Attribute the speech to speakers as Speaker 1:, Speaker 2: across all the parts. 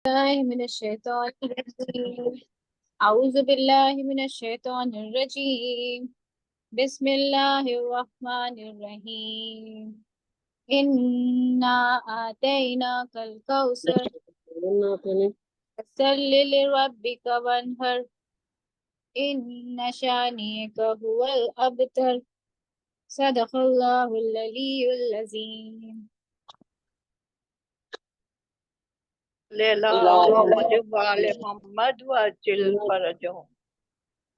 Speaker 1: بالله من الشيطان الرجيم أعوذ بالله من الشيطان الرجيم بسم الله الرحمن الرحيم إنا آتيناك الكوثر فصل لربك وانهر إن شانئك هو الأبتر صدق الله العلي العظيم
Speaker 2: لیلا محمد وآل محمد وعجل فرجهم۔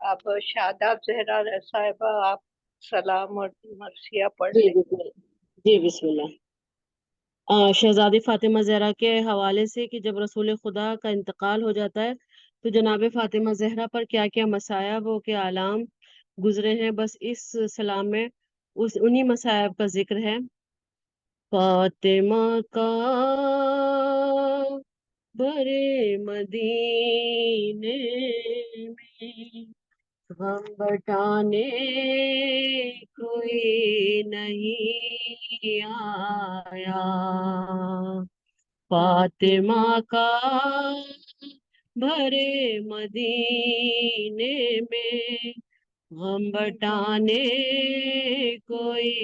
Speaker 2: اب شاداب زہرا صاحبہ آپ سلام اور مرثیہ پڑھ لیں۔
Speaker 3: جی بسم اللہ۔ شہزادی فاطمہ زہرا کے حوالے سے کہ جب رسول خدا کا انتقال ہو جاتا ہے تو جناب فاطمہ زہرا پر کیا کیا مصائب و کے اعلام گزرے ہیں، بس اس سلام میں انہی مصائب کا ذکر ہے۔ فاطمہ کا برے مدینے میں غم بٹانے کوئی نہیں آیا، فاطمہ کا بھرے مدینے میں غم بٹانے کوئی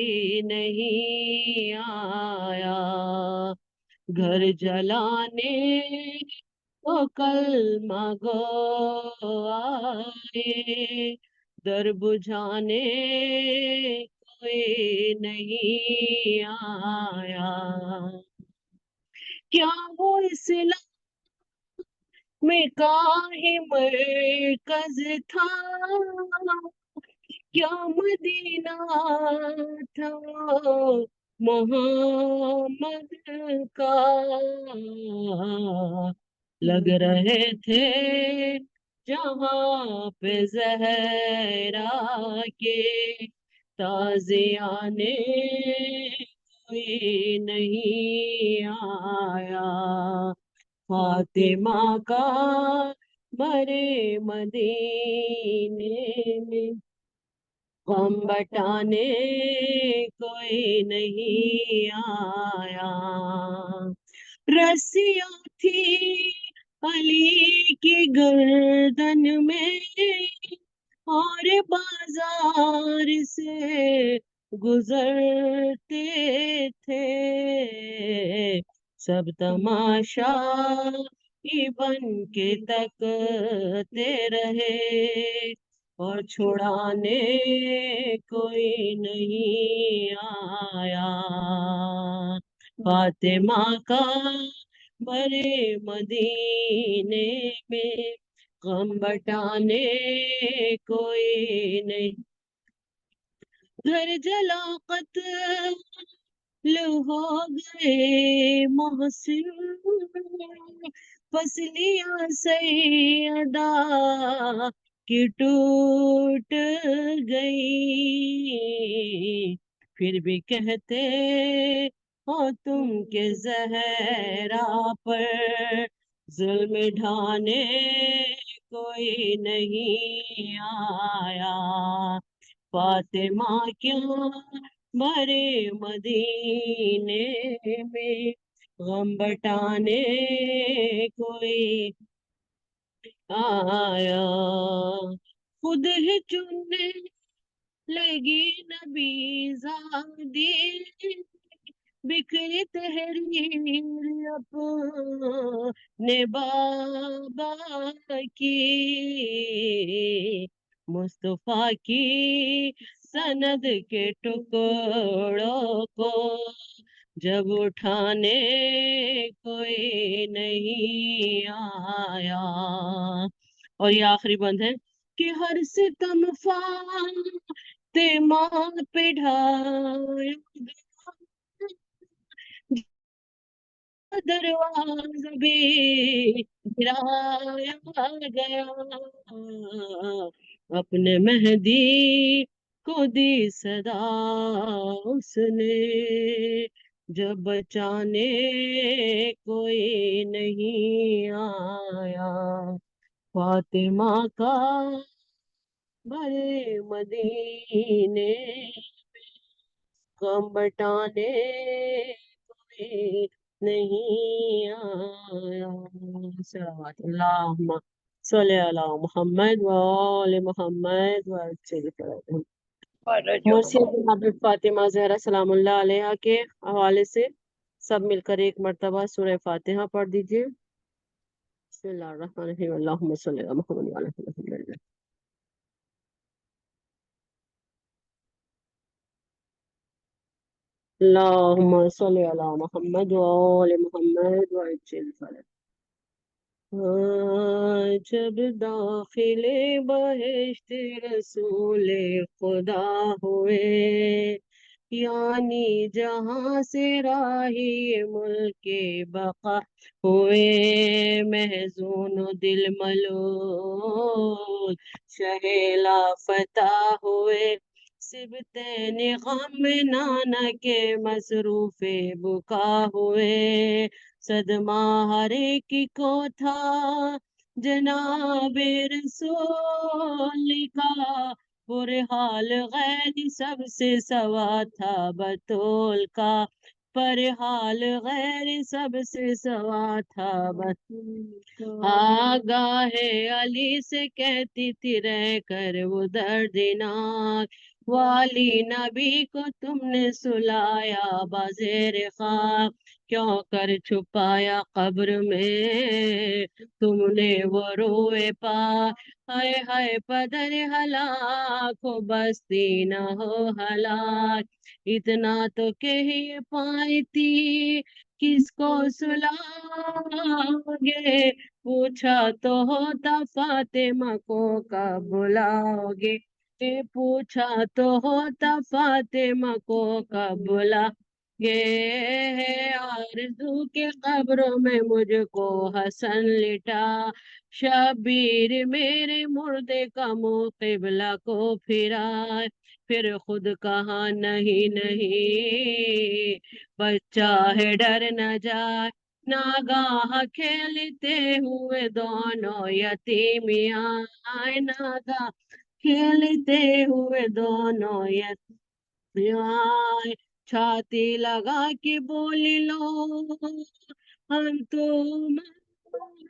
Speaker 3: نہیں آیا، گھر جلانے تو کلمہ گو آئے، در بجھانے کوئی نہیں آیا، کیا وہ اسلام میں کاہی مرکز تھا، کیا مدینہ تھا محمد کا، لگ رہے تھے جہاں پہ زہرا کے تازیانے کوئی نہیں آیا، فاطمہ کا برے مدینے میں غم بٹانے کوئی نہیں آیا، رسیاں تھی علی کی گردن میں اور بازار سے گزرتے تھے، سب تماشا بن کے تکتے رہے اور چھڑانے کوئی نہیں آیا، فاطمہ کا برے مدینے میں غم بٹانے کوئی نہیں، گھر جلا قتل ہو گئے محسن، پسلیاں سیدہ کی ٹوٹ گئی، پھر بھی کہتے ہو تم کہ زہرا پر ظلم ڈھانے کوئی نہیں آیا، فاطمہ کیا برے مدینے میں غم بٹانے کوئی آیا، خود ہی چننے لگی نبی زادی بکھری تحریر اپنے بابا کی، مصطفیٰ کی سند کے ٹکڑوں کو جب اٹھانے کوئی نہیں آیا، اور یہ آخری بند ہے کہ ہر ستم فاطمہ پہ ڈھایا دروازہ بھی گرایا گیا، اپنے مہدی کو دی صدا اس نے، جب بچانے کوئی نہیں آیا، فاطمہ کا برے مدینے غم بٹانے کوئی نہیں آیا۔ صلوات اللہم صلی علی محمد و آل محمد وسلم۔
Speaker 2: فرجهم
Speaker 3: مرثیہ جناب فاطمہ زہرا سلام اللہ علیہا کے حوالے سے سب مل کر ایک مرتبہ سورہ فاتحہ پڑھ دیجیے۔ بسم اللہ الرحمن الرحیم، اللہم صلی علی محمد و علی محمد۔ اللہم صلی علی محمد و آل محمد وسلم۔ جب داخل بہشت رسول خدا ہوئے، یعنی جہاں سے راہی ملک بقا ہوئے، محزون و دل ملول شہلا فتح ہوئے، سبتین غم نانا کے مصروف بکا ہوئے، صدمہ ہر ایک کو تھا جناب رسول کا، پرحال غیر سب سے سوا تھا بطول کا، پرحال غیر سب سے سوا تھا بطول کا۔ آگاہ علی سے کہتی تھی رہ کر وہ دردناک، والی نبی کو تم نے سلایا بازیر خاک، کیوں کر چھپایا قبر میں تم نے وہ روئے پا، ہائے ہائے پدر ہلاک ہو بستی نہ ہو ہلاک، اتنا تو کہہ پائی تھی کس کو سلاؤ گے، پوچھا تو ہوتا فاطمہ کو کب بلاؤ گے، پوچھا تو ہوتا فاطمہ کو کب بلاؤ گے، آرزو کے قبروں میں مجھ کو حسن لٹا، شبیر میرے مردے کا منہ قبلہ کو پھرائے، پھر خود کہا نہیں نہیں بچہ ہے ڈر نہ جائے، ناگاہ کھیلتے ہوئے دونوں یتیمیاں، ناگاہ کھیلتے ہوئے دونوں یتیمیاں، چھاتی لگا کے بولی لو ہم تو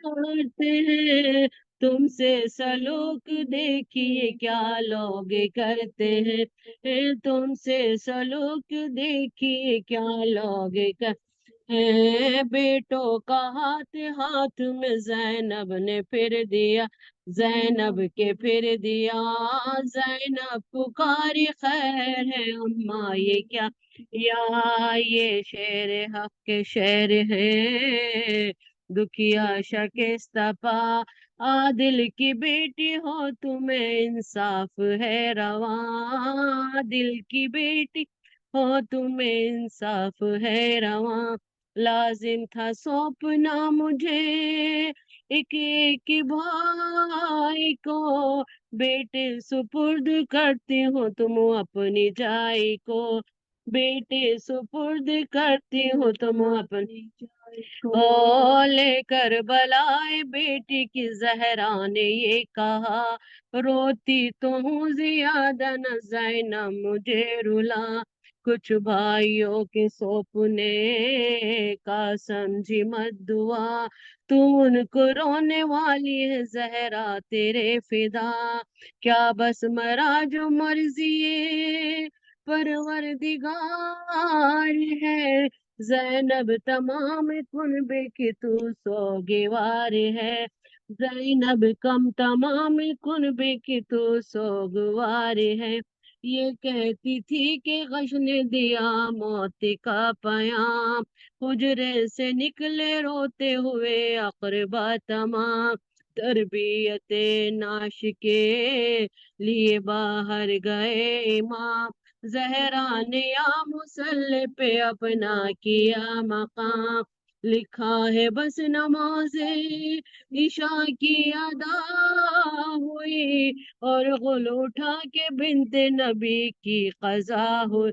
Speaker 3: مرتے ہیں، تم سے سلوک دیکھیے کیا لوگ کرتے ہیں، تم سے سلوک دیکھیے کیا لوگ کرتے ہیں، بیٹوں کا ہاتھ ہاتھ میں زینب نے پھر دیا، زینب کے پھر دیا، زینب پکاری خیر ہے اماں یہ کیا، یا یہ شیر حق کے شعر ہے، دکھیا شکستہ پا، عادل کی بیٹی ہو تمہیں انصاف ہے رواں، دل کی بیٹی ہو تمہیں انصاف ہے رواں، لازم تھا سونپنا مجھے ایک ایک بھائی کو، بیٹے سپرد کرتی ہو تم اپنی جائی کو، بیٹے سپرد کرتی ہو تم اپنی جائی کو، لے کر بلائے بیٹی کی زہرا نے یہ کہا، روتی تو ہوں زیادہ نہ زینب مجھے رلا، کچھ بھائیوں کے سونپنے کا سمجھی مت دعا، تو ان کو رونے والی ہے زہرا تیرے فدا، کیا بس مرا جو مرضی پروردگار ہے، زینب تمام کنبے کی تو سوگوار ہے، زینب کم تمام کنبے کی تو سوگوار ہے، یہ کہتی تھی کہ غش نے دیا موت کا پیام، حجرے سے نکلے روتے ہوئے اقربا تمام، تربیت ناش کے لیے باہر گئے امام، زہرا نے یا مصلی پہ اپنا کیا مقام، لکھا ہے بس نماز عشاء کی ادا ہوئی، اور غل اٹھا کے بنت نبی کی قضا ہوئی،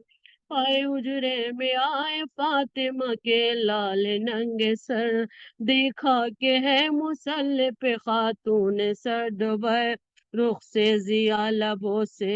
Speaker 3: آئے حجرے میں آئے فاطمہ کے لال ننگے سر، دیکھا کہ ہے مصلی پہ خاتون سر دبے، رخ سے ضیا لبوں سے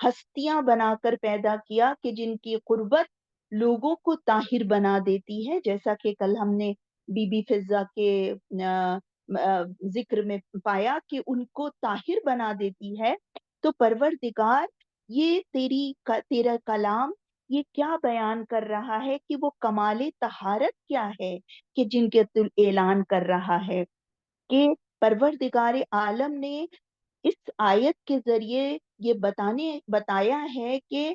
Speaker 4: ہستیاں بنا کر پیدا کیا کہ جن کی قربت لوگوں کو طاہر بنا دیتی ہے، جیسا کہ کل ہم نے بی بی فضہ کے ذکر میں پایا کہ ان کو طاہر بنا دیتی ہے۔ تو پروردگار یہ تیرا کلام یہ کیا بیان کر رہا ہے کہ وہ کمال طہارت کیا ہے کہ جن کے تو اعلان کر رہا ہے کہ پروردگار عالم نے اس آیت کے ذریعے یہ بتایا ہے کہ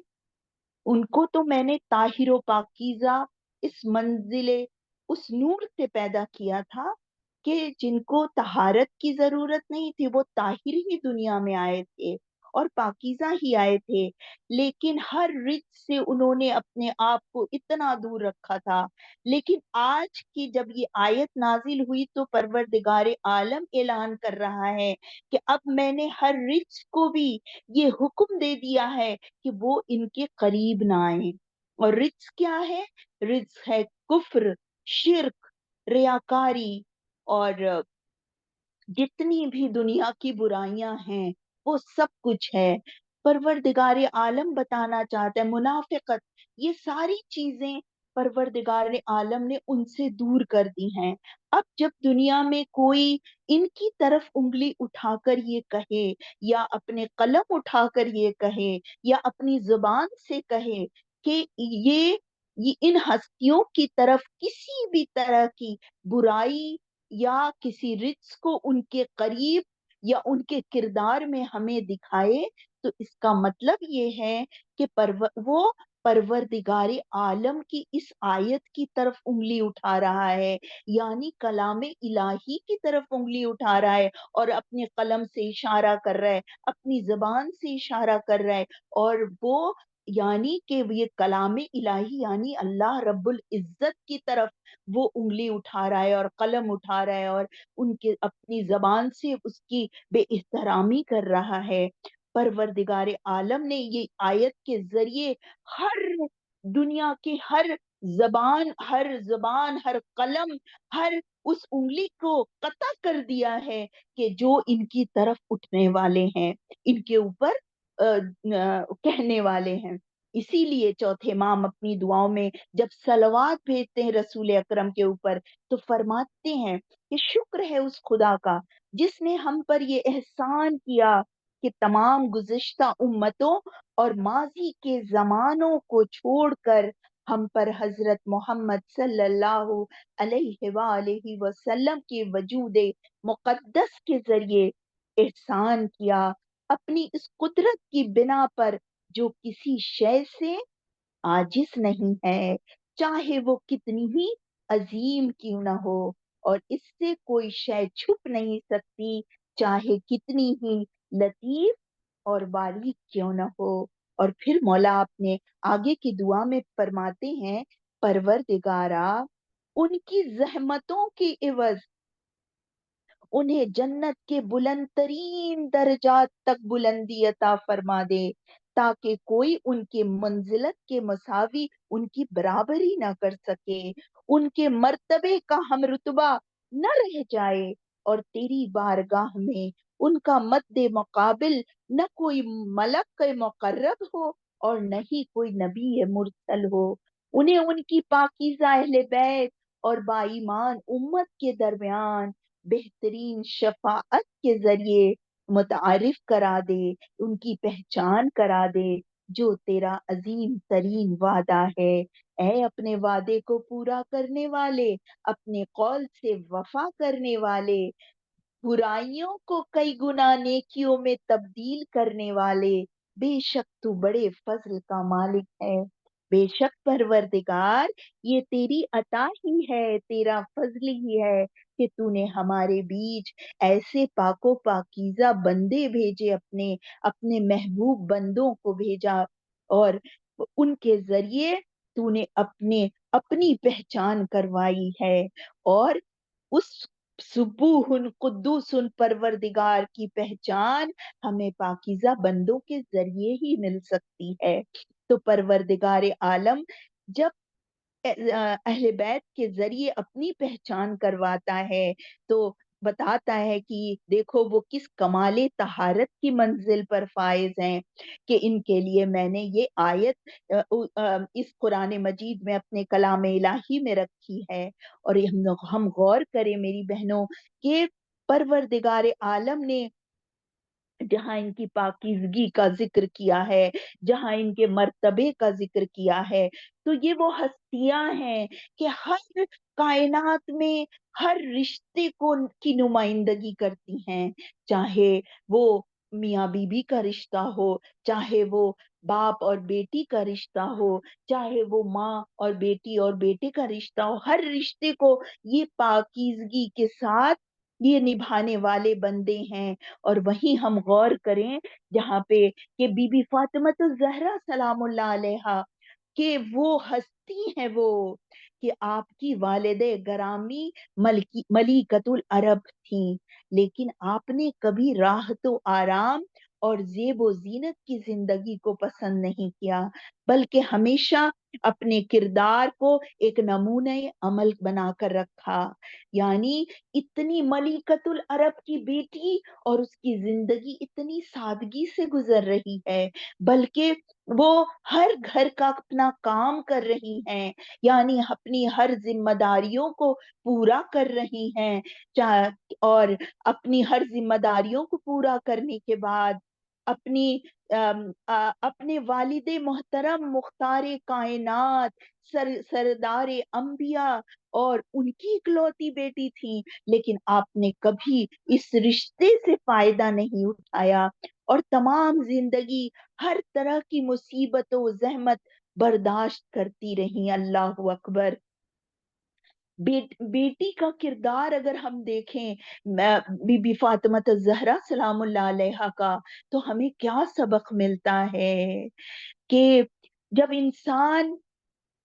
Speaker 4: ان کو تو میں نے طاہر و پاکیزہ اس منزل اس نور سے پیدا کیا تھا کہ جن کو طہارت کی ضرورت نہیں تھی، وہ طاہر ہی دنیا میں آئے تھے اور پاکیزہ ہی آئے تھے، لیکن ہر رچ سے انہوں نے اپنے آپ کو اتنا دور رکھا تھا۔ لیکن آج کی جب یہ آیت نازل ہوئی تو پروردگار عالم اعلان کر رہا ہے کہ اب میں نے ہر رچ کو بھی یہ حکم دے دیا ہے کہ وہ ان کے قریب نہ آئیں۔ اور رجس کیا ہے؟ رجس ہے کفر، شرک، ریاکاری اور جتنی بھی دنیا کی برائیاں ہیں وہ سب کچھ ہے۔ پروردگار عالم بتانا چاہتا ہے منافقت، یہ ساری چیزیں پروردگار عالم نے ان سے دور کر دی ہیں۔ اب جب دنیا میں کوئی ان کی طرف انگلی اٹھا کر یہ کہے یا اپنے قلم اٹھا کر یہ کہے یا اپنی زبان سے کہے کہ یہ ان ہستیوں کی طرف کسی بھی طرح کی برائی یا کسی رچ کو ان کے قریب یا ان کے کردار میں ہمیں دکھائے، تو اس کا مطلب یہ ہے کہ وہ پروردگار عالم کی اس آیت کی طرف انگلی اٹھا رہا ہے، یعنی کلام الہی کی طرف انگلی اٹھا رہا ہے اور اپنے قلم سے اشارہ کر رہا ہے، اپنی زبان سے اشارہ کر رہا ہے، اور وہ یعنی کہ یہ کلام الہی یعنی اللہ رب العزت کی طرف وہ انگلی اٹھا رہا ہے اور قلم اٹھا رہا ہے اور ان کے اپنی زبان سے اس کی بے احترامی کر رہا ہے۔ پروردگار عالم نے یہ آیت کے ذریعے ہر دنیا کے ہر زبان، ہر قلم، ہر اس انگلی کو قطع کر دیا ہے کہ جو ان کی طرف اٹھنے والے ہیں، ان کے اوپر کہنے والے ہیں۔ اسی لیے چوتھے امام اپنی دعاؤں میں جب صلوات بھیجتے ہیں رسول اکرم کے اوپر تو فرماتے ہیں کہ شکر ہے اس خدا کا جس نے ہم پر یہ احسان کیا کہ تمام گزشتہ امتوں اور ماضی کے زمانوں کو چھوڑ کر ہم پر حضرت محمد صلی اللہ علیہ وآلہ وسلم کے وجود مقدس کے ذریعے احسان کیا، اپنی اس قدرت کی بنا پر جو کسی شے سے عاجز نہیں ہے، چاہے وہ کتنی ہی عظیم کیوں نہ ہو، اور اس سے کوئی شے چھپ نہیں سکتی، چاہے کتنی ہی لطیف اور باریک کیوں نہ ہو۔ اور پھر مولا اپنے آگے کی دعا میں فرماتے ہیں پروردگارا ان کی زحمتوں کے عوض انہیں جنت کے بلند ترین درجات تک بلندی عطا فرما دے، تاکہ کوئی ان کے منزلت کے مساوی ان کی برابری نہ کر سکے، ان کے مرتبے کا ہم رتبہ نہ رہ جائے، اور تیری بارگاہ میں ان کا مد مقابل نہ کوئی ملک مقرب ہو اور نہ ہی کوئی نبی مرسل ہو، انہیں ان کی پاکیزہ اہل بیت اور با ایمان امت کے درمیان بہترین شفاعت کے ذریعے متعارف کرا دے، ان کی پہچان کرا دے جو تیرا عظیم ترین وعدہ ہے۔ اے اپنے وعدے کو پورا کرنے والے، اپنے قول سے وفا کرنے والے، برائیوں کو کئی گنا نیکیوں میں تبدیل کرنے والے، بے شک تو بڑے فضل کا مالک ہے۔ بے شک پروردگار یہ تیری عطا ہی ہے، تیرا فضل ہی ہے کہ تو نے ہمارے بیچ ایسے پاک و پاکیزہ بندے بھیجے، اپنے محبوب بندوں کو بھیجا، اور ان کے ذریعے تو نے اپنی پہچان کروائی ہے، اور اس سبوح قدوس پروردگار کی پہچان ہمیں پاکیزہ بندوں کے ذریعے ہی مل سکتی ہے۔ تو پروردگار عالم جب اہل بیت کے ذریعے اپنی پہچان کرواتا ہے تو بتاتا ہے کہ دیکھو وہ کس کمال طہارت کی منزل پر فائز ہیں کہ ان کے لیے میں نے یہ آیت اس قرآن مجید میں اپنے کلام الہی میں رکھی ہے۔ اور ہم غور کریں میری بہنوں کہ پروردگار عالم نے جہاں ان کی پاکیزگی کا ذکر کیا ہے، جہاں ان کے مرتبے کا ذکر کیا ہے، تو یہ وہ ہستیاں ہیں کہ ہر کائنات میں ہر رشتے کی نمائندگی کرتی ہیں، چاہے وہ میاں بیوی کا رشتہ ہو، چاہے وہ باپ اور بیٹی کا رشتہ ہو، چاہے وہ ماں اور بیٹی اور بیٹے کا رشتہ ہو، ہر رشتے کو یہ پاکیزگی کے ساتھ یہ نبھانے والے بندے ہیں۔ اور وہیں ہم غور کریں جہاں پہ کہ بی بی فاطمہ الزہرا سلام اللہ علیہا کہ وہ ہستی ہے وہ کہ آپ کی والد گرامی ملکۃ العرب تھیں، لیکن آپ نے کبھی راحت و آرام اور زیب و زینت کی زندگی کو پسند نہیں کیا، بلکہ ہمیشہ اپنے کردار کو ایک نمونہ عمل بنا کر رکھا۔ یعنی اتنی ملکۃ العرب کی بیٹی اور اس کی زندگی اتنی سادگی سے گزر رہی ہے، بلکہ وہ ہر گھر کا اپنا کام کر رہی ہیں، یعنی اپنی ہر ذمہ داریوں کو پورا کر رہی ہیں، اور اپنی ہر ذمہ داریوں کو پورا کرنے کے بعد اپنے والد محترم مختار کائنات سردار انبیاء اور ان کی اکلوتی بیٹی تھی، لیکن آپ نے کبھی اس رشتے سے فائدہ نہیں اٹھایا اور تمام زندگی ہر طرح کی مصیبت و زحمت برداشت کرتی رہی۔ اللہ اکبر۔ بیٹی کا کردار اگر ہم دیکھیں بی بی فاطمہ الزہرا سلام اللہ علیہا کا، تو ہمیں کیا سبق ملتا ہے کہ جب انسان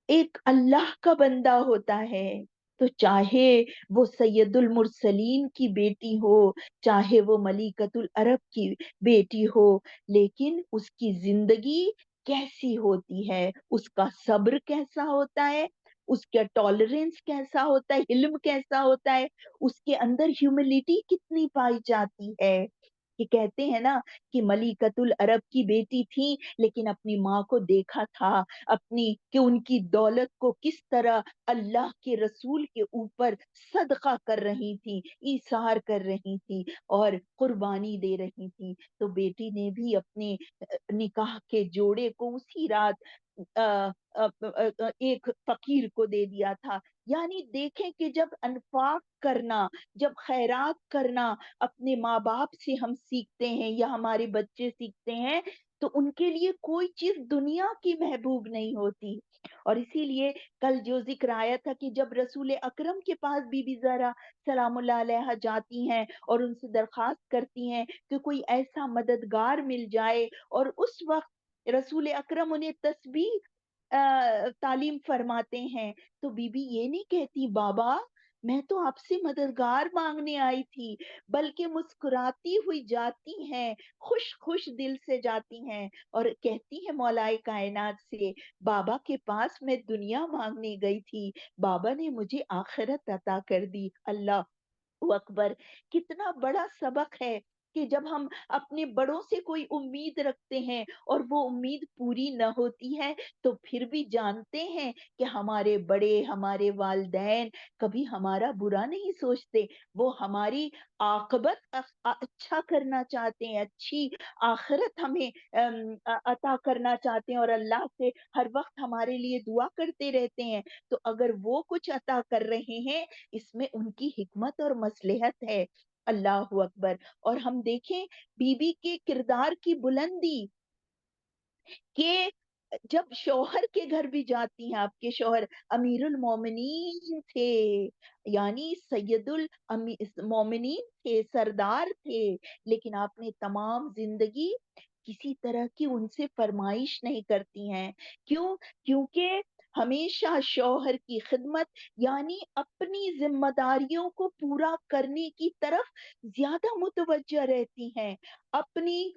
Speaker 4: ایک اللہ کا بندہ ہوتا ہے تو چاہے وہ سید المرسلین کی بیٹی ہو، چاہے وہ ملکۃ العرب کی بیٹی ہو، لیکن اس کی زندگی کیسی ہوتی ہے، اس کا صبر کیسا ہوتا ہے، اس کا ٹالرنس کیسا ہوتا ہے، علم کیسا ہوتا ہے، اس کے اندر ہیوملٹی کتنی پائی جاتی ہے۔ کہ کہتے ہیں نا کہ ملکۃ العرب کی بیٹی تھی لیکن اپنی ماں کو دیکھا تھا کہ ان کی دولت کو کس طرح اللہ کے رسول کے اوپر صدقہ کر رہی تھی، ایثار کر رہی تھی اور قربانی دے رہی تھی، تو بیٹی نے بھی اپنے نکاح کے جوڑے کو اسی رات ایک فقیر کو دے دیا تھا۔ یعنی دیکھیں کہ جب انفاق کرنا، جب خیرات کرنا اپنے ماں باپ سے ہم سیکھتے ہیں یا ہمارے بچے سیکھتے ہیں تو ان کے لیے کوئی چیز دنیا کی محبوب نہیں ہوتی۔ اور اسی لیے کل جو ذکر آیا تھا کہ جب رسول اکرم کے پاس بی بی زہرا سلام اللہ علیہا جاتی ہیں اور ان سے درخواست کرتی ہیں کہ کوئی ایسا مددگار مل جائے، اور اس وقت رسول اکرم انہیں تسبیح تعلیم فرماتے ہیں، تو بی بی یہ نہیں کہتی بابا میں تو آپ سے مددگار مانگنے آئی تھی، بلکہ مسکراتی ہوئی جاتی ہیں، خوش دل سے جاتی ہیں اور کہتی ہیں مولائے کائنات سے بابا کے پاس میں دنیا مانگنے گئی تھی، بابا نے مجھے آخرت عطا کر دی۔ اللہ اکبر۔ کتنا بڑا سبق ہے کہ جب ہم اپنے بڑوں سے کوئی امید رکھتے ہیں اور وہ امید پوری نہ ہوتی ہے تو پھر بھی جانتے ہیں کہ ہمارے بڑے، ہمارے والدین کبھی ہمارا برا نہیں سوچتے، وہ ہماری عاقبت اچھا کرنا چاہتے ہیں، اچھی آخرت ہمیں عطا کرنا چاہتے ہیں اور اللہ سے ہر وقت ہمارے لیے دعا کرتے رہتے ہیں۔ تو اگر وہ کچھ عطا کر رہے ہیں اس میں ان کی حکمت اور مصلحت ہے۔ اللہ اکبر۔ اور ہم دیکھیں بی بی کے کردار کی بلندی کہ جب شوہر کے گھر بھی جاتی ہیں، آپ کے شوہر امیر المومنین تھے، یعنی سید المومنین تھے، سردار تھے، لیکن آپ نے تمام زندگی کسی طرح کی ان سے فرمائش نہیں کرتی ہیں۔ کیوں؟ کیونکہ ہمیشہ شوہر کی خدمت یعنی اپنی ذمہ داریوں کو پورا کرنے کی طرف زیادہ متوجہ رہتی ہیں، اپنی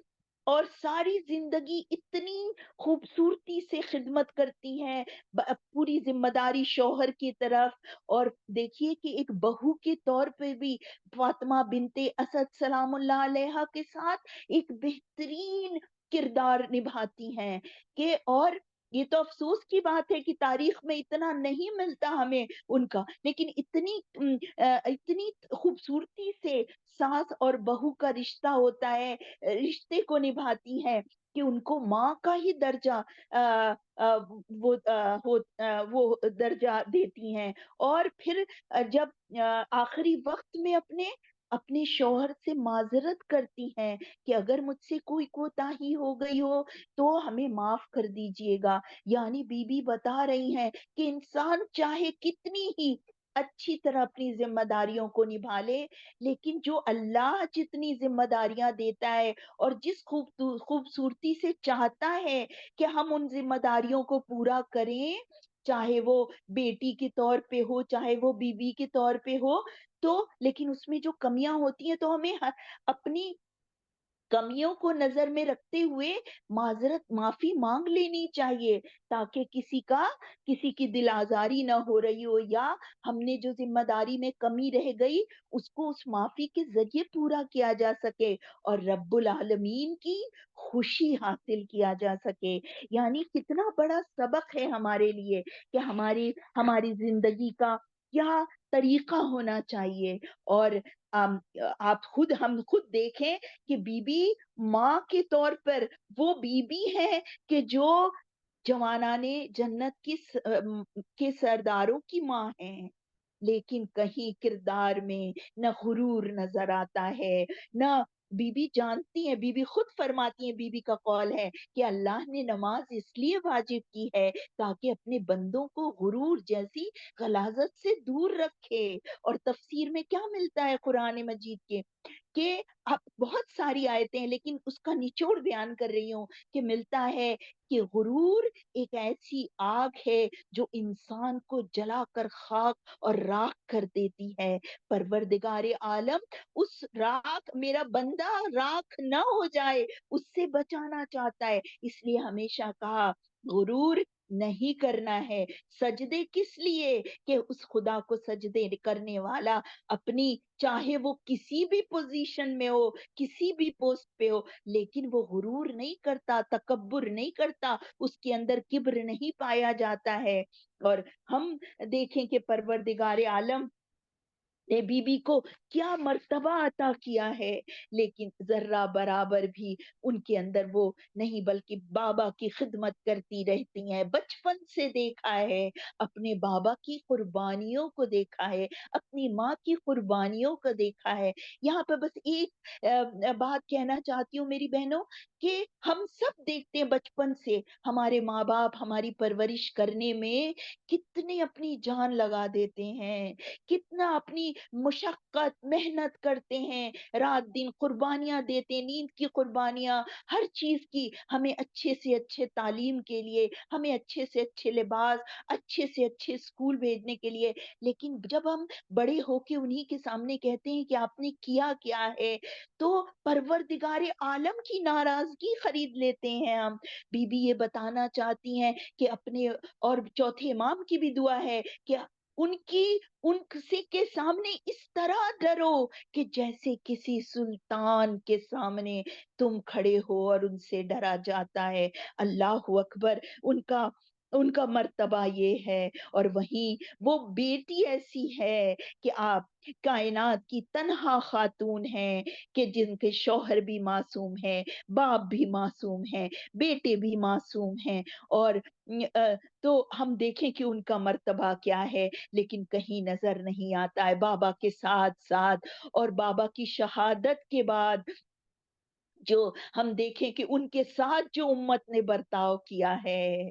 Speaker 4: اور ساری زندگی اتنی خوبصورتی سے خدمت کرتی ہیں پوری ذمہ داری شوہر کی طرف. اور دیکھیے کہ ایک بہو کے طور پہ بھی فاطمہ بنت اسد سلام اللہ علیہا کے ساتھ ایک بہترین کردار نبھاتی ہیں کہ اور یہ تو افسوس کی بات ہے کہ تاریخ میں اتنا نہیں ملتا ہمیں ان کا، لیکن اتنی خوبصورتی سے ساس اور بہو کا رشتہ ہوتا ہے، رشتے کو نبھاتی ہے کہ ان کو ماں کا ہی درجہ وہ درجہ دیتی ہیں. اور پھر جب آخری وقت میں اپنے شوہر سے معذرت کرتی ہیں کہ اگر مجھ سے کوئی کوتاہی ہو گئی ہو تو ہمیں معاف کر دیجئے گا. یعنی بی بی بتا رہی ہیں کہ انسان چاہے کتنی ہی اچھی طرح اپنی ذمہ داریوں کو نبھا لے، لیکن جو اللہ جتنی ذمہ داریاں دیتا ہے اور جس خوبصورتی سے چاہتا ہے کہ ہم ان ذمہ داریوں کو پورا کریں، چاہے وہ بیٹی کے طور پہ ہو چاہے وہ بیوی کے طور پہ ہو، تو لیکن اس میں جو کمیاں ہوتی ہیں تو ہمیں اپنی کمیوں کو نظر میں رکھتے ہوئے معافی مانگ لینی چاہیے، تاکہ کسی کی دل آزاری نہ ہو رہی ہو، یا ہم نے جو ذمہ داری میں کمی رہ گئی اس کو اس معافی کے ذریعے پورا کیا جا سکے اور رب العالمین کی خوشی حاصل کیا جا سکے. یعنی کتنا بڑا سبق ہے ہمارے لیے کہ ہماری زندگی کا کیا طریقہ ہونا چاہیے. اور ہم خود دیکھیں کہ بی بی ماں کے طور پر وہ بی بی ہے کہ جو جوانان جنت کے سرداروں کی ماں ہیں، لیکن کہیں کردار میں نہ غرور نظر آتا ہے، نہ بی بی جانتی ہیں، بی بی خود فرماتی ہیں، بی بی کا قول ہے کہ اللہ نے نماز اس لیے واجب کی ہے تاکہ اپنے بندوں کو غرور جیسی غلاظت سے دور رکھے. اور تفسیر میں کیا ملتا ہے قرآن مجید کے کہ اب بہت ساری آیتیں ہیں لیکن اس کا نچوڑ بیان کر رہی ہوں کہ ملتا ہے کہ غرور ایک ایسی آگ ہے جو انسان کو جلا کر خاک اور راکھ کر دیتی ہے. پروردگار عالم اس راکھ میرا بندہ راکھ نہ ہو جائے اس سے بچانا چاہتا ہے، اس لیے ہمیشہ کہا غرور نہیں کرنا ہے. سجدے کس لیے کہ اس خدا کو سجدے کرنے والا اپنی چاہے وہ کسی بھی پوزیشن میں ہو کسی بھی پوسٹ پہ ہو لیکن وہ غرور نہیں کرتا، تکبر نہیں کرتا، اس کے اندر کبر نہیں پایا جاتا ہے. اور ہم دیکھیں کہ پروردگار عالم نے بی بی کو کیا مرتبہ عطا کیا ہے، لیکن ذرہ برابر بھی ان کے اندر وہ نہیں بلکہ بابا کی خدمت کرتی رہتی ہیں. بچپن سے دیکھا ہے، اپنے بابا کی قربانیوں کو دیکھا ہے، اپنی ماں کی قربانیوں کو دیکھا ہے. یہاں پہ بس ایک بات کہنا چاہتی ہوں میری بہنوں کہ ہم سب دیکھتے ہیں بچپن سے ہمارے ماں باپ ہماری پرورش کرنے میں کتنے اپنی جان لگا دیتے ہیں، کتنا اپنی مشقت محنت کرتے ہیں، رات دن قربانیاں دیتے ہیں، نیند کی قربانیاں، ہر چیز کی، ہمیں اچھے سے اچھے تعلیم کے لیے، ہمیں اچھے سے اچھے لباس، اچھے سے اچھے اسکول بھیجنے کے لیے. لیکن جب ہم بڑے ہو کے انہی کے سامنے کہتے ہیں کہ آپ نے کیا ہے تو پروردگار عالم کی ناراضگی خرید لیتے ہیں ہم. بی بی یہ بتانا چاہتی ہیں کہ اپنے اور چوتھے امام کی بھی دعا ہے کہ ان سے کے سامنے اس طرح ڈرو کہ جیسے کسی سلطان کے سامنے تم کھڑے ہو اور ان سے ڈرا جاتا ہے. اللہ اکبر، ان کا مرتبہ یہ ہے. اور وہیں وہ بیٹی ایسی ہے کہ آپ کائنات کی تنہا خاتون ہیں کہ جن کے شوہر بھی معصوم ہیں، باپ بھی معصوم ہیں، بیٹے بھی معصوم ہیں. اور تو ہم دیکھیں کہ ان کا مرتبہ کیا ہے، لیکن کہیں نظر نہیں آتا ہے. بابا کے ساتھ ساتھ اور بابا کی شہادت کے بعد جو ہم دیکھیں کہ ان کے ساتھ جو امت نے برتاؤ کیا ہے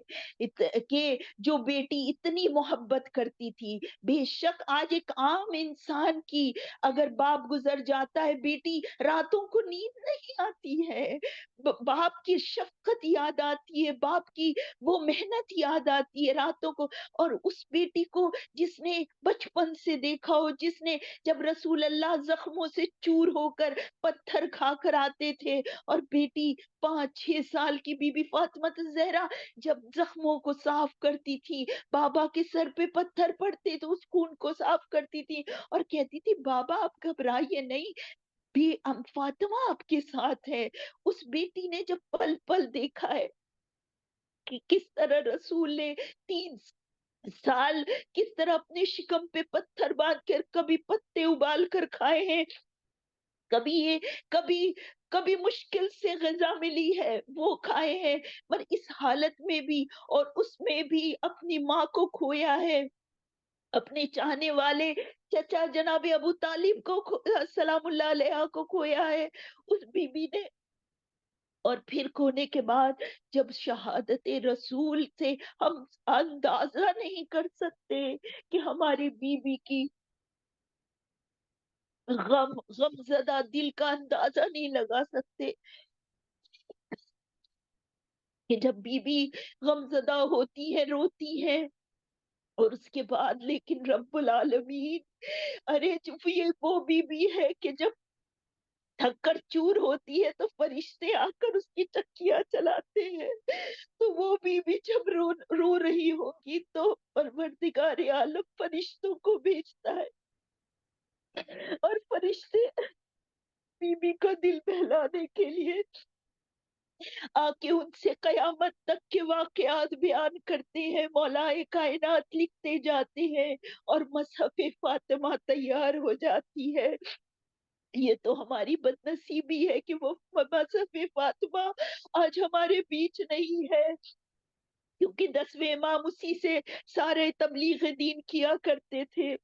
Speaker 4: کہ جو بیٹی اتنی محبت کرتی تھی. بے شک آج ایک عام انسان کی اگر باپ گزر جاتا ہے، بیٹی راتوں کو نیند نہیں آتی ہے، باپ کی شفقت یاد آتی ہے، باپ کی وہ محنت یاد آتی ہے راتوں کو. اور اس بیٹی کو جس نے بچپن سے دیکھا ہو، جس نے جب رسول اللہ زخموں سے چور ہو کر پتھر کھا کر آتے تھے ہے. اور بیٹی 5-6 سال کی بی بی فاطمہ الزہرا جب زخموں کو صاف کرتی تھی، بابا کے سر پہ پتھر پڑتے تو اس خون کو صاف کرتی تھی اور کہتی تھی بابا آپ گھبرائیے نہیں، بھی فاطمہ آپ کے ساتھ ہے. اس بیٹی نے جب پل پل دیکھا ہے کہ کس طرح رسول نے 3 سال کس طرح اپنے شکم پہ پتھر باندھ کر کبھی پتے ابال کر کھائے ہیں، کبھی یہ کبھی کبھی مشکل سے غذا ملی ہے وہ کھائے ہیں، پر اس حالت میں بھی اور اس میں بھی اپنی ماں کو کھویا ہے، اپنے چاہنے والے چچا جناب ابو طالب کو سلام اللہ علیہ کو کھویا ہے اس بی بی نے. اور پھر کھونے کے بعد جب شہادت رسول سے ہم اندازہ نہیں کر سکتے کہ ہماری بی بی کی غم زدہ دل کا اندازہ نہیں لگا سکتے کہ جب بی بی غم زدہ ہوتی ہے روتی ہے. اور اس کے بعد لیکن رب العالمین، ارے جب یہ وہ بی بی ہے کہ جب تھک کر چور ہوتی ہے تو فرشتے آ کر اس کی چکیاں چلاتے ہیں، تو وہ بی بی جب رو رہی ہوگی تو پروردگار عالم فرشتوں کو بھیجتا ہے اور فرشتے بی بی کا دل بہلانے کے لیے آ کے ان سے قیامت تک کے واقعات بیان کرتے ہیں، مولا کائنات لکھتے جاتے ہیں اور مصحف فاطمہ تیار ہو جاتی ہے. یہ تو ہماری بد نصیبی ہے کہ وہ مصحف فاطمہ آج ہمارے بیچ نہیں ہے، کیونکہ 10ویں امام اسی سے سارے تبلیغ دین کیا کرتے تھے.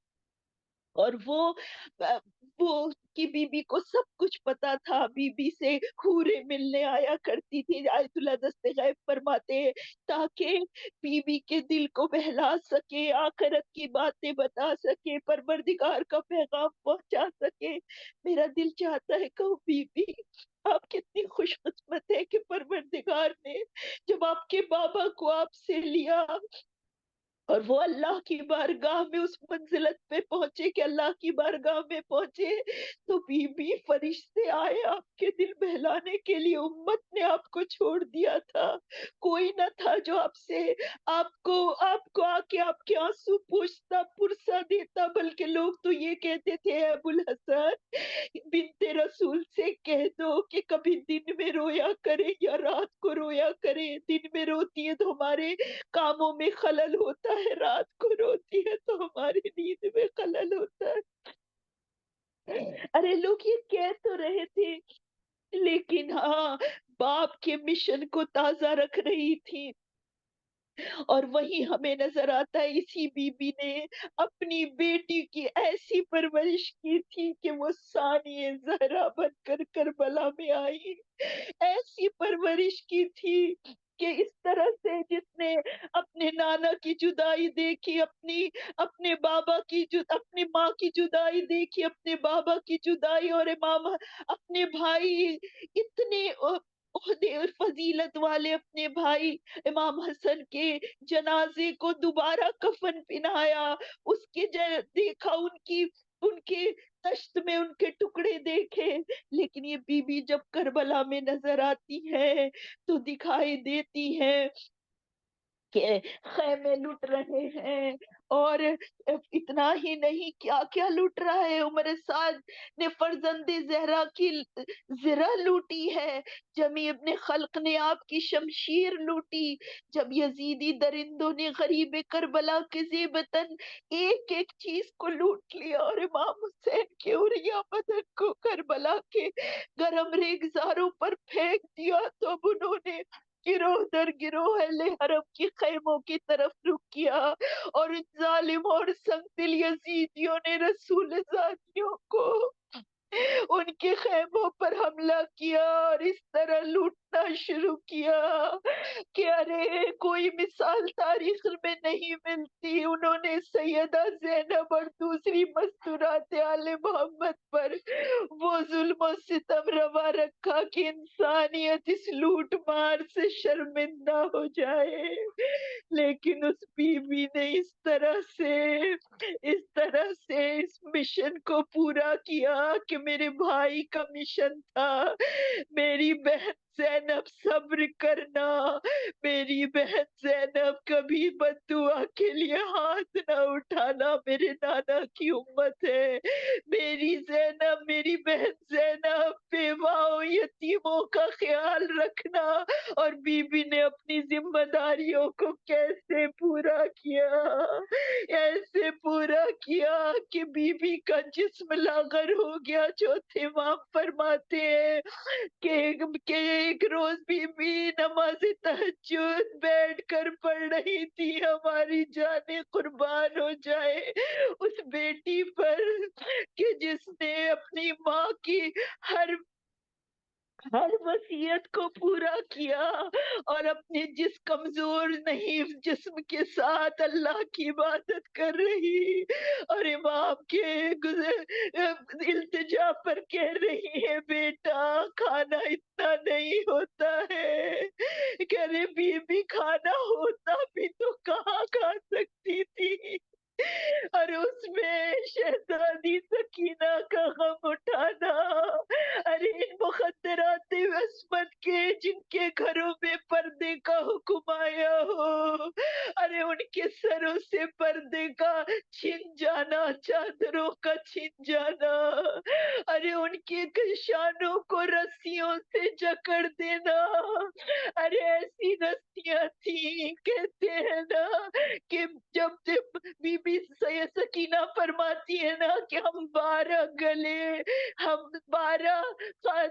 Speaker 4: اور وہ کی بی بی کو سب کچھ پتا تھا، بی بی سے حوریں ملنے آیا کرتی تھی. آیت اللہ دست غیب فرماتے ہیں تاکہ بی بی کے دل کو بہلا سکے، آخرت کی باتیں بتا سکے، پروردگار کا پیغام پہنچا سکے. میرا دل چاہتا ہے کہ بی بی آپ کتنی خوش قسمت ہے کہ پروردگار نے جب آپ کے بابا کو آپ سے لیا اور وہ اللہ کی بارگاہ میں اس منزلت پہ پہنچے کہ اللہ کی بارگاہ میں پہنچے، تو بی بی فرشتے آئے آپ کے دل بہلانے کے لیے. امت نے آپ کو چھوڑ دیا تھا، کوئی نہ تھا جو آپ کو آ کے آپ کے آنسو پوچھتا پرسا دیتا، بلکہ لوگ تو یہ کہتے تھے اے ابو الحسن بنت رسول سے کہہ دو کہ کبھی دن میں رویا کرے یا رات کو رویا کرے. دن میں روتی ہے تو ہمارے کاموں میں خلل ہوتا ہے، رات کو روتی ہے تو ہماری نیند میں خلل ہوتا ہے. ارے لوگ یہ کہہ تو رہے تھے لیکن ہاں باپ کے مشن کو تازہ رکھ رہی تھی. اور وہی ہمیں نظر آتا ہے اسی بی بی نے اپنی بیٹی کی ایسی پرورش کی تھی کہ وہ ثانی زہرا بن کر کربلا میں آئی. ایسی پرورش کی تھی کہ اس طرح سے جس نے اپنے نانا کی جدائی دیکھی، اپنے بابا کی اپنی ماں کی جدائی دیکھی، اپنے بابا کی جدائی، اور امام اپنے بھائی اتنے عہدے اور فضیلت والے اپنے بھائی امام حسن کے جنازے کو دوبارہ کفن پہنایا، اس کے دیکھا ان کے تشت میں ان کے ٹکڑے دیکھے. لیکن یہ بی بی جب کربلا میں نظر آتی ہے تو دکھائی دیتی ہے کہ خیمے لٹ رہے ہیں، اور اتنا ہی نہیں کیا کیا لٹ رہا ہے. عمر سعد نے فرزند زہرا کی زرہ لوٹی ہے، جمی ابن خلق نے آپ کی شمشیر لوٹی، جب یزیدی درندوں نے غریب کربلا کے زیبتن ایک ایک چیز کو لوٹ لیا اور امام حسین کے عریاں بدن کو کربلا کے گرم ریگزاروں پر پھینک دیا، تو اب انہوں نے گروہ در گروہ اہل حرم کی خیموں کی طرف رخ کیا، اور ان ظالم اور سنگ دل یزیدیوں نے رسول زادیوں کو ان کے خیموں پر حملہ کیا، اور اس طرح
Speaker 2: لکھنا شروع کیا کہ ارے کوئی مثال تاریخ میں نہیں ملتی. انہوں نے سیدہ زینب اور دوسری مستورات آل محمد پر وہ ظلم و ستم روا رکھا کہ انسانیت اس لوٹ مار سے شرمندہ ہو جائے. لیکن اس بی بی نے اس طرح سے اس مشن کو پورا کیا کہ میرے بھائی کا مشن تھا میری بہن زینب صبر کرنا. میری بہن زینب کبھی بد دعا کے لیے ہاتھ نہ اٹھانا. میرے نانا کی امت ہے. میری زینب، میری بہن زینب بیواؤں یتیموں کا خیال رکھنا. اور بی بی نے اپنی ذمہ داریوں کو کیسے پورا کیا، ایسے پورا کیا کہ بی بی کا جسم لاغر ہو گیا. چوتھے امام فرماتے ہیں کہ ایک روز بی بی نماز تہجد بیٹھ کر پڑھ رہی تھی. ہماری جانیں قربان ہو جائے اس بیٹی پر کہ جس نے اپنی ماں کی ہر وصیت کو پورا کیا اور اپنے جس کمزور نہیں جسم کے ساتھ اللہ کی عبادت کر رہی اور امام کے التجا پر کہہ رہی ہے بیٹا کھانا اتنا نہیں ہوتا ہے. کہہ رہے بی بی کھانا ہوتا بھی تو کہاں کھا سکتی تھی. اور اس میں شہزادی سکینہ کا غم اٹھانا. ارے ان مخدرات عصمت کے جن کے گھروں میں پردے کا حکم آیا ہو، ارے ان کے سروں سے پردے کا چھن جانا، چادروں کا چھن جانا. ارے ان کے شانوں کو رسیوں سے جکڑ دینا. ارے ایسی رسیاں تھیں کہتے ہیں نا کہ جب بی بی سید سکینہ فرماتی ہے نا کہ ہم 12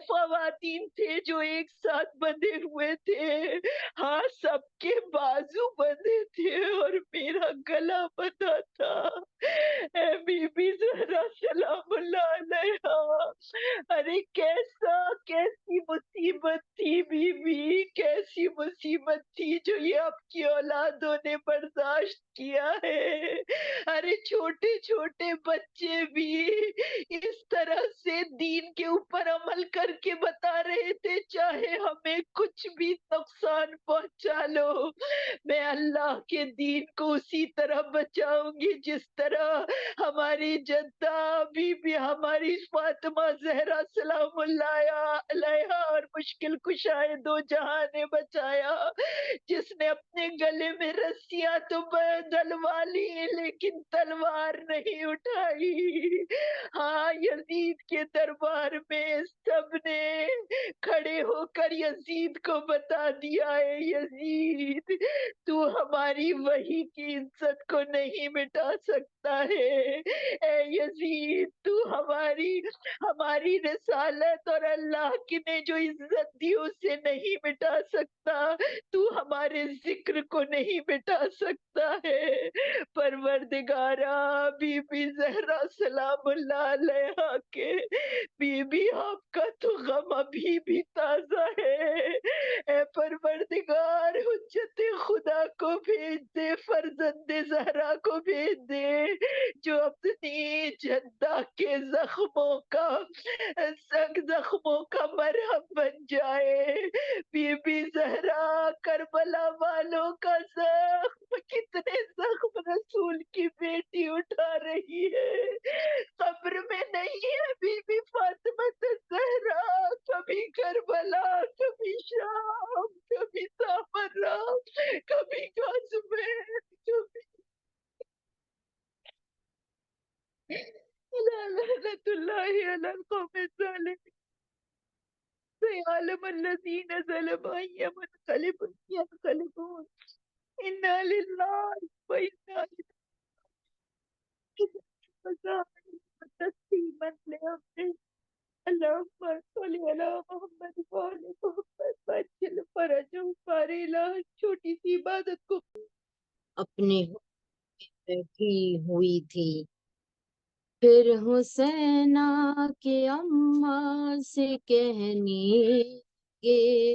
Speaker 2: خواتین تھے جو ایک ساتھ بندھے ہوئے تھے. ہاں سب کے بازو بندھے تھے اور میرا گلا بندھا تھا. اے بی بی زہرا سلام اللہ علیہا. ارے کیسی مصیبت تھی بی بی، کیسی مصیبت تھی جو یہ آپ کی اولادوں نے برداشت کیا ہے. ارے چھوٹے چھوٹے بچے بھی اس طرح سے دین کے اوپر عمل کر کے بتا رہے تھے چاہے ہمیں کچھ بھی نقصان پہنچا لو میں اللہ کے دین کو اسی طرح بچاؤں گی جس طرح ہماری جدہ بی بی ہماری فاطمہ زہرا سلام اللہ علیہا اور مشکل کشائے دو جہاں نے بچایا. جس نے اپنے گلے میں رسیاں تو ڈلوا لی لیکن تلوار نہیں اٹھائی. ہاں یزید کے دربار میں سب نے کھڑے ہو کر یزید کو بتا دیا ہے یزید تو ہماری وحی کی عزت کو نہیں مٹا سکتا ہے. اے یزید تو ہماری رسالت اور اللہ کی نے جو عزت دی اسے نہیں مٹا سکتا. تو ہمارے ذکر کو نہیں مٹا سکتا ہے. پروردگارا بی بی زہرا سلام اللہ علیہا کے بی بی آپ کا تو غم ابھی بھی تازہ ہے. اے پروردگار حجت خدا کو بھیج دے، فرزند زہرا کو بھیج دے جو اپنی جدہ کے زخموں کا مرہم بن جائے. بی بی زہرا کربلا والوں کا زخم کتنے زخم رسول کی بیٹی اٹھا رہی ہے. قبر میں نہیں ہے بی بی فاطمہ زہرا. کبھی کربلا، کبھی شام، کبھی سامرا، کبھی کاظمین، کبھی لعنت اللہ علی القوم الظالمین. سيعلم الذين ظلموا أي منقلب ينقلبون. إنا لله وإنا إليه راجعون. تسليما لأمره. اللهم صل على محمد وآل محمد وعجل فرجهم. ہمارے الہ چھوٹی سی عبادت کو
Speaker 5: اپنی بیٹھی ہوئی تھی. پھر حسینہ کے اماں سے کہنے گے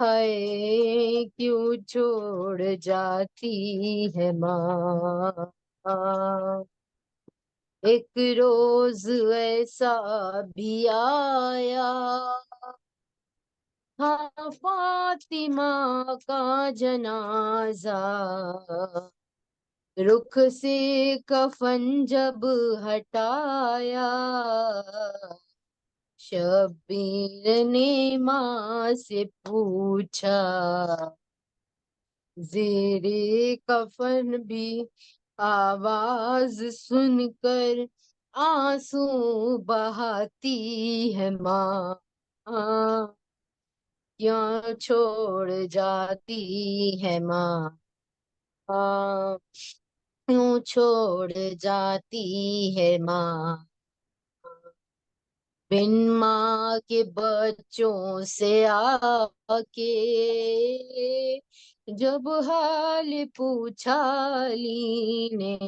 Speaker 5: ہائے کیوں چھوڑ جاتی ہے ماں، ایک روز ایسا بھی آیا تھا فاطمہ کا جنازہ، رخ سے کفن جب ہٹایا، شبیر نے ماں سے پوچھا، زیرے کفن بھی آواز سن کر آنسو بہاتی ہے ماں، کیوں چھوڑ جاتی ہے ماں، کیوں چھوڑ جاتی ہے ماں، بن ماں کے بچوں سے آ کے جب حال پوچھا علی نے،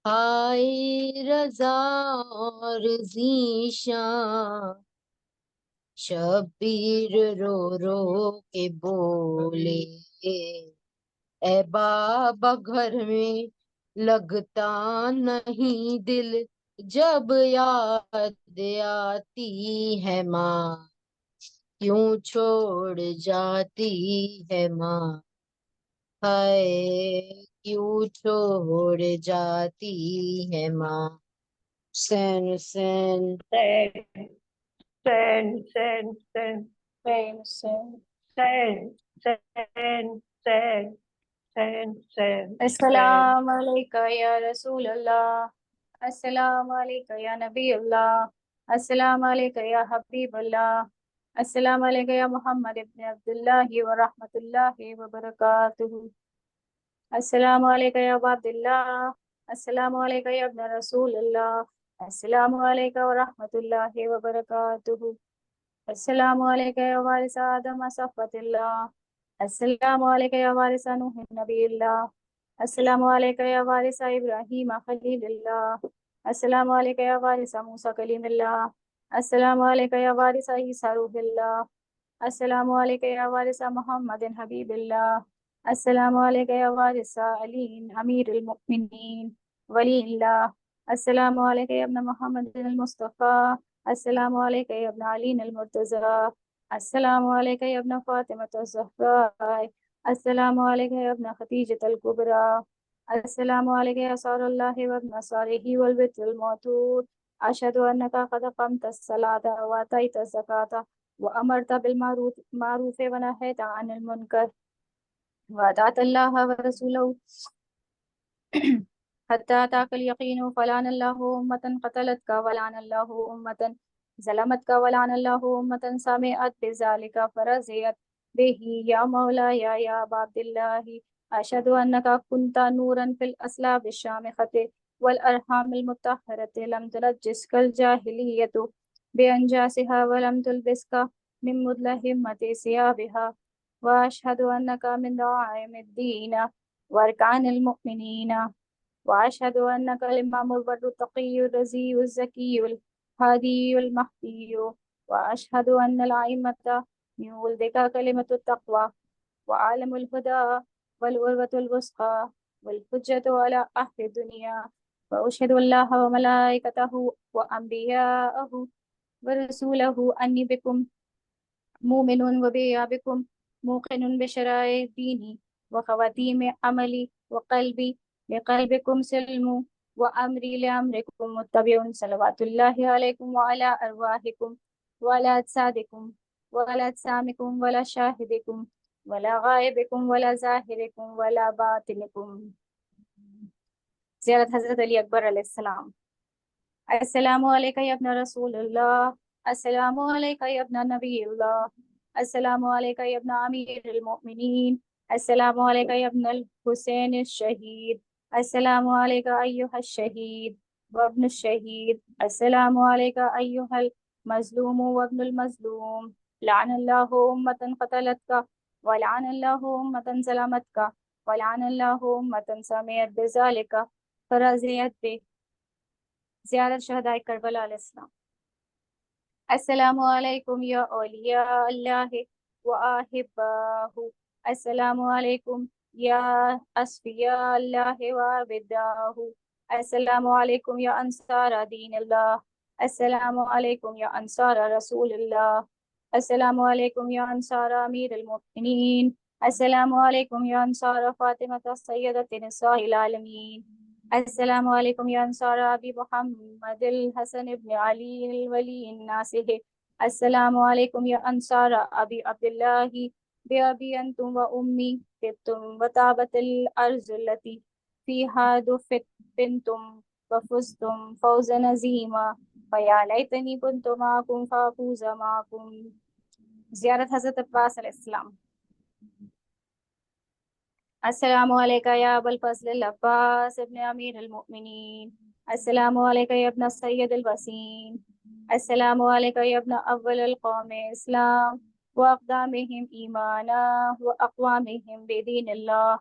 Speaker 5: آئے رضا اور ذیشان، شبیر رو رو کے بولے، اے بابا گھر میں لگتا نہیں دل، جب یاد آتی ہے ماں، کیوں چھوڑ جاتی ہے ماں، ہائے کیوں چھوڑ جاتی ہے ماں۔ حسین حسین
Speaker 2: Send, send, send,
Speaker 1: حسین حسین۔
Speaker 2: send, send, send, send, send, send.
Speaker 1: السلام علیکہ یا رسول اللہ، السلام علیکہ یا نبی اللہ، السلام علیکہ یا حبیب اللہ، السلام علیکہ یا محمد ابن عبداللہ ورحمۃ اللہ وبرکاتہ، السلام علیکہ یا ابا عبداللہ، السلام علیکہ یا ابن رسول اللہ، السلام علیکہ ورحمۃ اللہ وبرکاتہ، السلام علیکہ یا وارث آدم صفوت اللہ، السلام علیکہ یا وارث نوح نبی اللہ، السلام علیکہ یا وارث ابراہیم خلیل اللہ، السلام علیکہ یا وارث موسیٰ کلیم اللہ، السلام علیکہ یا وارث عیسیٰ روح اللہ، السلام علیکہ یا وارث محمد حبیب اللہ، السلام علیکہ یا وارث علی امیر المؤمنین ولی اللہ، السلام علیکہ یا ابن محمد المصطفیٰ، السلام علیکہ یا ابن علی المرتضیٰ، السلام علیکہ یا ابن فاطمۃ الزہراء، السلام علیکہ یا ابن خدیجۃ الکبریٰ، السلام علیکہ یا صار اللہ وابن صالح والبت الموتور، اشہد انک قد قمت الصلاۃ واتیت الزکاۃ وامرت بالمعروف ونہیت عن المنکر واطعت اللہ ورسولہ حتی اتاک الیقین، فلعن اللہ امة قتلتک ولعن اللہ امة ظلمتک ولعن اللہ امة سمعت بذلک فرضیت به یا مولاي یا ابا عبداللہ، اشہد انک کنت نورا فی الاسلاب الشامخة والارحام المطہرة، لم تنجسک الجاہلیۃ بانجاسها ولم تلبسک من مدلہمة ثیابها، واشہد انک من دعائم الدین وارکان المؤمنین، واشہد انک الامام البر التقی الرضی الزکی الہادی المہدی، واشہد ان الائمة من ولدک کلمۃ التقوی وعالم الہدى والعروة الوثقى والحجة على أهل الدنيا، وأشهد الله وملائكته وأنبياءه ورسوله أني بكم مؤمن وبكم موقن بشرائع ديني وخواتيم عملي، وقلبي لقلبكم سلم وأمري لأمركم متبع، صلوات الله عليكم وعلى أرواحكم وعلى أجسادكم وعلى أجسامكم ولا شاهدكم ولا غائبكم ولا ظاہركم ولا باطنكم۔ زیارت حضرت علی اکبر علیہ السلام۔ السلام علیکہ یا ابن رسول اللہ، السلام علیکہ یا ابن نبی اللہ، السلام علیکہ یا ابن امیر المؤمنین، السلام علیکہ یا ابن الحسین الشہید، السلام علیکہ ایہا الشہید وابن الشہید، السلام علیکہ ایہا المظلوم وابن المظلوم، لعن اللہ امة قتلتک ولعن اللہ امة ظلمتک ولعن اللہ امة سمعت بذلک فرضیت به۔ زیارت شہداء کربلا علیہ السلام۔ السلام علیکم یا اولیاء اللہ و احباہ. السلام علیکم یا اصفیاء اللہ و عبداہ. السلام علیکم یا انصار دین اللہ. السلام علیکم یا انصار رسول اللہ. السلام علیکم یا انصار امیر المؤمنین. السلام علیکم یا انصار فاطمہ سیدۃ نساء العالمین. السلام علیکم یا انصار ابی محمد الحسن ابن علی الولی الناصح. السلام علیکم یا انصار ابی عبداللہ بأبی انتم و امی طبتم و طابت الارض التي فيها دفنتم وفزتم فوزا عظیما فیا لیتنی كنت معکم فافوز معکم. زیارت حضرت عباس علیہ السلام. السلام علیکم یا ابو الفضل العباس ابن امیر المؤمنین. السلام علیکم یا ابن سید الوسیم. السلام علیکم یا ابن اول القوم اسلام واقدامہم ایمانا واقوامہم بدین اللہ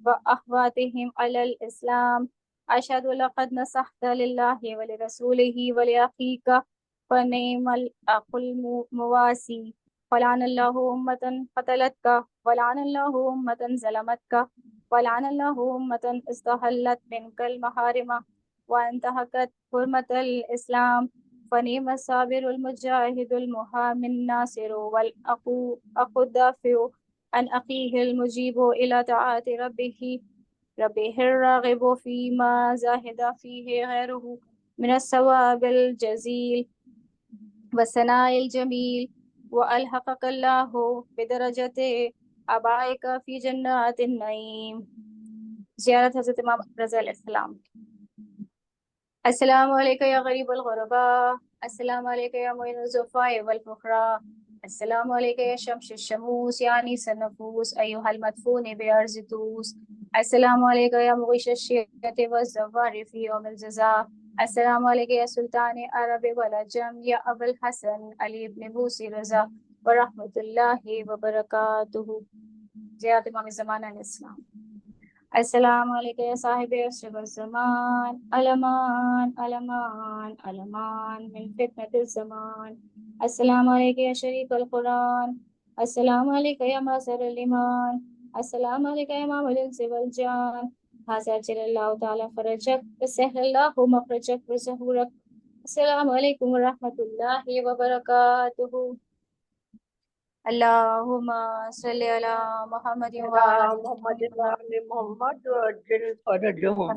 Speaker 1: واخواتہم علی الاسلام. اشہد لقد نصحت للہ ولرسولہ ولاخیک فنعم الاخ المواسی. فلعن اللہ امتا قتلتک ولعن اللہ امتا ظلمتک ولعن اللہ امتا استحلت منک المحارم وانتہکت حرمت الاسلام. فنعم الصابر المجاہد المحام الناصر والاخو الدافع عن اخیہ المجیب الى طاعت ربہ الراغب فیما زاہد فیہ غیرہ من الثواب الجزیل والثناء الجمیل. وألحقك الله بدرجة آبائك في جنات النعيم. زیارت حضرت امام رضا علیہ السلام. السلام علیکم یا غریب الغرباء. السلام علیکم یا معین الضعفاء والفقراء. السلام علیکم یا شمس الشموس یا انیس النفوس ایها المدفون بأرض طوس. السلام علیکم یا مغیث الشیعة والزوار فی یوم الجزاء. السلام علیکم یا سلطان عرب والعجم یا ابو الحسن علی ابن بوسی رضا ورحمۃ اللہ وبرکاتہ. زیارت امام زمانہ علیہ السلام. السلام علیکم یا صاحب عصر الزمان علمان علمان علمان من فتنة الزمان. السلام علیکم یا شریک القرآن. السلام علیکم یا مظہر الایمان. السلام علیکم یا امام الانس والجان. حاضر جل اللہ تعالی فرجک وسہل اللہ مخرجک وظہورک. السلام علیکم ورحمۃ اللہ وبرکاتہ. اللہم صلی علی محمد
Speaker 2: محمد وآل محمد وعجل فرجهم.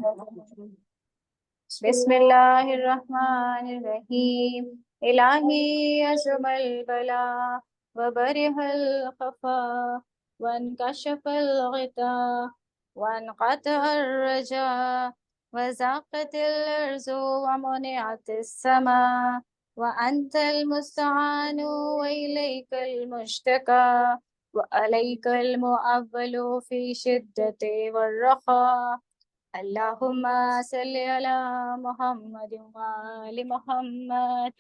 Speaker 1: بسم اللہ الرحمن الرحیم. الہی عظم البلا وبرح الخفا وانکشف الغطا وانقطع الرجا وزاقت الارض ومنعت السماء وانت المستعان والیک المشتکى وعلیک المعول فی شدت والرخاء. اللہم صلی علی محمد وآل محمد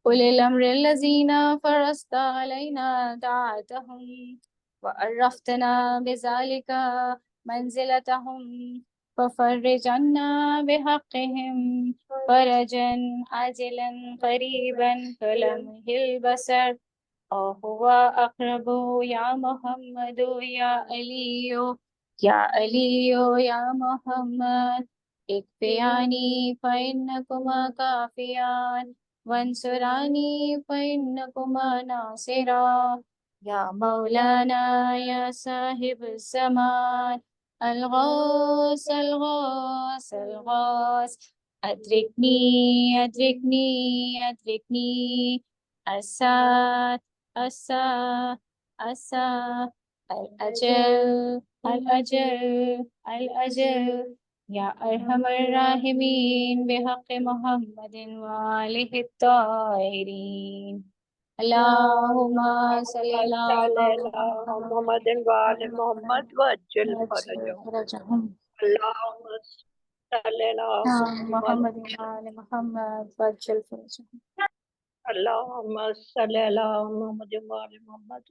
Speaker 1: أولي الأمر الذين فرضت علينا طاعتهم وعرفتنا بذلك منزلتهم ففرج عنا بحقهم فرجا عاجلا قريبا كلمح البصر وهو أقرب يا محمد يا علي يا علي يا محمد. اكفياني فإنكما كافيان وانصراني فإنكما ناصران. يا مولانا يا صاحب الزمان الغوث الغوث الغوث. أدركني أدركني أدركني الساعة الساعة الساعة الأجل الأجل الأجل. يا أرحم الراحمين بحق محمد وآله الطاهرين. اللهم صل على
Speaker 2: محمد وآل محمد وعجل فرجهم. اللهم صل على
Speaker 1: محمد وآل محمد وعجل فرجهم.
Speaker 2: اللهم صل على محمد وآل محمد